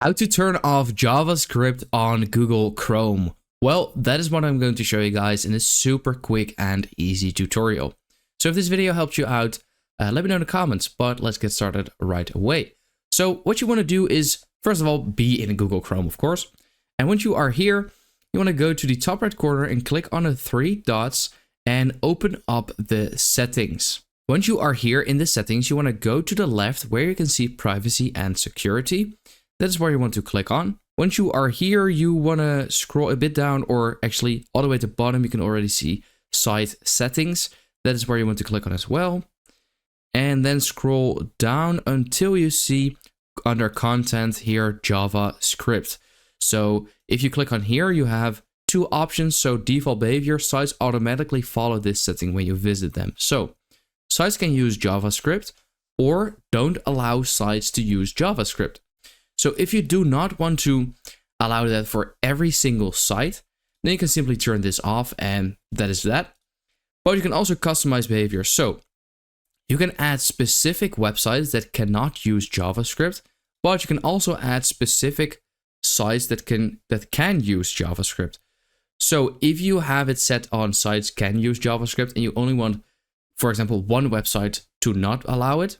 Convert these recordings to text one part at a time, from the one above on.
How to turn off JavaScript on Google Chrome. Well, that is what I'm going to show you guys in a super quick and easy tutorial. So if this video helped you out, let me know in the comments, but let's get started right away. So what you want to do is, first of all, be in Google Chrome, of course. And once you are here, you want to go to the top right corner and click on the three dots and open up the settings. Once you are here in the settings, you want to go to the left where you can see privacy and security. That is where you want to click on. Once you are here, you want to scroll a bit down, or actually all the way to the bottom, you can already see site settings. That is where you want to click on as well. And then scroll down until you see under content here, JavaScript. So if you click on here, you have two options. So default behavior, sites automatically follow this setting when you visit them. So sites can use JavaScript or don't allow sites to use JavaScript. So if you do not want to allow that for every single site, then you can simply turn this off, and that is that. But you can also customize behavior. So you can add specific websites that cannot use JavaScript, but you can also add specific sites that can use JavaScript. So if you have it set on sites can use JavaScript and you only want, for example, one website to not allow it,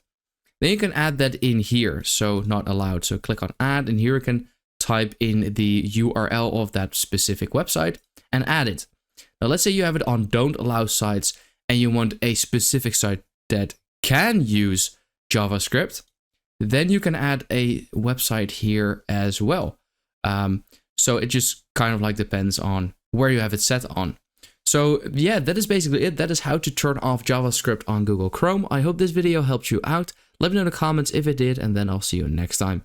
then you can add that in here, so not allowed. So click on add, and here you can type in the URL of that specific website and add it. Now let's say you have it on don't allow sites and you want a specific site that can use JavaScript, then you can add a website here as well. So it just kind of like depends on where you have it set on. So yeah, that is basically it. That is how to turn off JavaScript on Google Chrome. I hope this video helped you out. Let me know in the comments if it did, and then I'll see you next time.